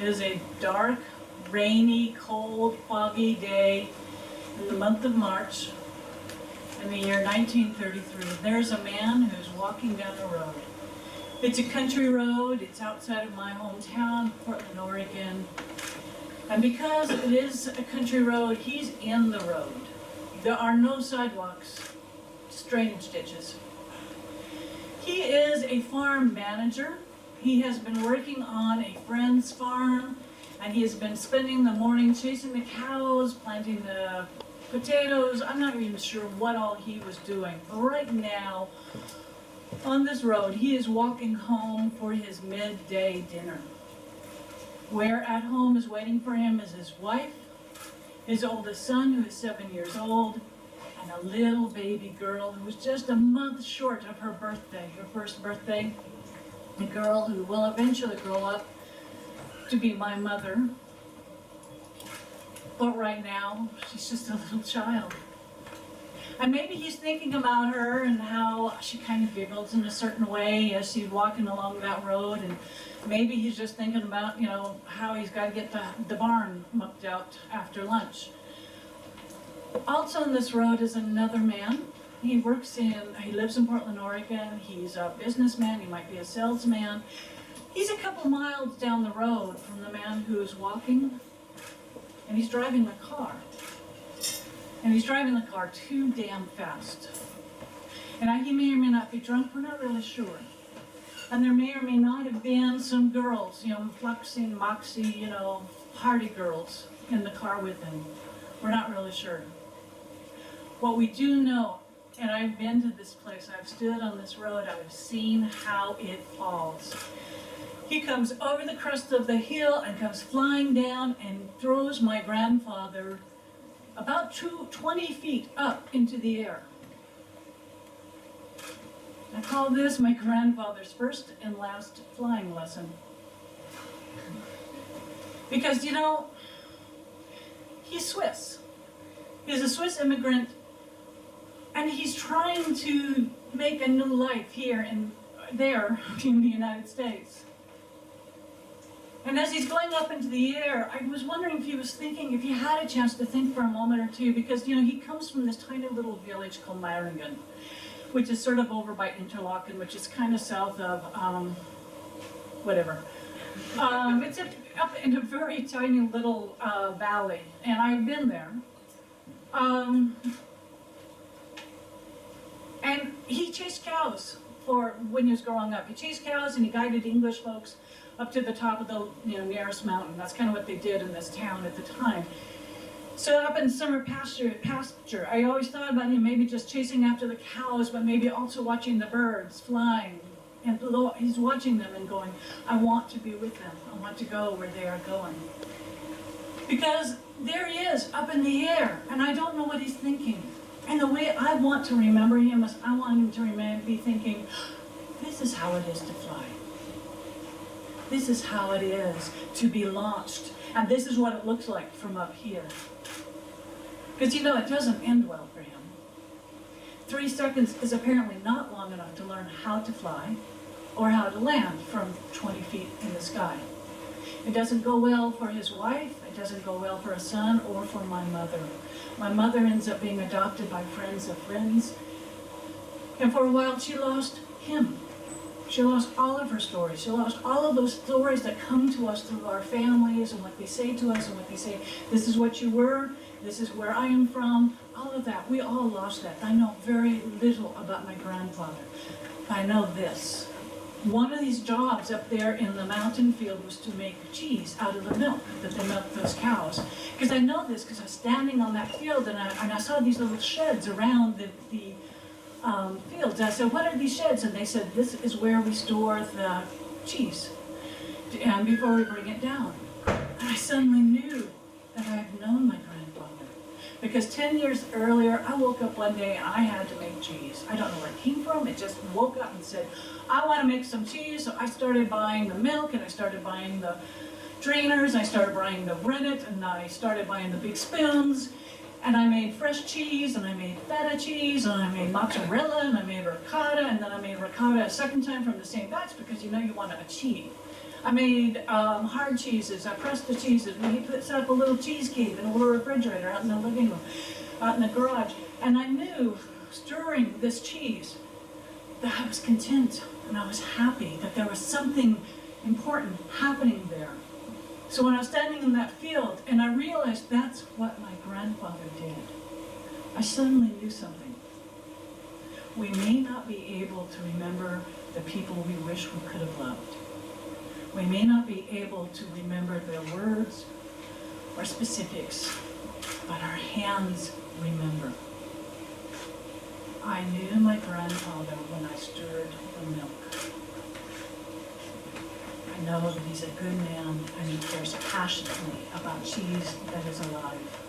is a dark, rainy, cold, foggy day in the month of March in the year 1933. There's a man who's walking down a road. It's a country road. It's outside of my hometown, Portland, Oregon. And because it is a country road, he's in the road. There are no sidewalks, just drainage ditches. He is a farm manager. He has been working on a friend's farm, and he has been spending the morning chasing the cows, planting the potatoes. I'm not even sure what all he was doing. But right now, on this road, he is walking home for his midday dinner. Where at home is waiting for him is his wife, his oldest son, who is 7 years old, and a little baby girl who was just a month short of her birthday, her first birthday. A girl who will eventually grow up to be my mother. But right now, she's just a little child. And maybe he's thinking about her and how she kind of giggles in a certain way as she's walking along that road. And maybe he's just thinking about, how he's got to get the barn mucked out after lunch. Also on this road is another man. He lives in Portland, Oregon. He's a businessman. He might be a salesman. He's a couple miles down the road from the man who's walking, and he's driving the car. And he's driving the car too damn fast. And he may or may not be drunk. We're not really sure. And there may or may not have been some girls, fluxing, moxie, hardy girls in the car with him. We're not really sure. What we do know, and I've been to this place, I've stood on this road, I've seen how it falls. He comes over the crest of the hill and comes flying down and throws my grandfather about 20 feet up into the air. I call this my grandfather's first and last flying lesson. Because, he's Swiss. He's a Swiss immigrant, and he's trying to make a new life here and there in the United States. And as he's going up into the air, I was wondering if he had a chance to think for a moment or two, because, he comes from this tiny little village called Meiringen, which is sort of over by Interlaken, which is kind of south of, whatever. It's up in a very tiny little valley, and I've been there. And he chased cows when he was growing up. He chased cows and he guided English folks up to the top of the nearest mountain. That's kind of what they did in this town at the time. So up in summer pasture, I always thought about him maybe just chasing after the cows, but maybe also watching the birds flying. And he's watching them and going, I want to be with them. I want to go where they are going. Because there he is, up in the air, and I don't know what he's thinking. And the way I want to remember him is I want him to be thinking, this is how it is to fly. This is how it is to be launched. And this is what it looks like from up here. Because it doesn't end well for him. 3 seconds is apparently not long enough to learn how to fly or how to land from 20 feet in the sky. It doesn't go well for his wife. It doesn't go well for his son or for my mother. My mother ends up being adopted by friends of friends. And for a while, she lost him. She lost all of her stories. She lost all of those stories that come to us through our families and what they say to us and what they say, this is what you were, this is where I am from, all of that. We all lost that. I know very little about my grandfather. I know this. One of these jobs up there in the mountain field was to make cheese out of the milk that they milked those cows. Because I know this because I was standing on that field and I saw these little sheds around the fields. I said, what are these sheds? And they said, this is where we store the cheese and before we bring it down. And I suddenly knew that I had known my grandfather. Because 10 years earlier, I woke up one day and I had to make cheese. I don't know where it came from. It just woke up and said, I want to make some cheese. So I started buying the milk and I started buying the drainers. I started buying the rennet and I started buying the big spoons. And I made fresh cheese, and I made feta cheese, and I made mozzarella, and I made ricotta, and then I made ricotta a second time from the same batch because you want to achieve. I made hard cheeses. I pressed the cheeses. We set up a little cheese cave in a little refrigerator out in the living room, out in the garage. And I knew, stirring this cheese, that I was content and I was happy, that there was something important happening there. So when I was standing in that field and I realized that's what my grandfather did, I suddenly knew something. We may not be able to remember the people we wish we could have loved. We may not be able to remember their words or specifics, but our hands remember. I knew my grandfather when I stirred the milk. I know that he's a good man and he cares passionately about cheese that is alive.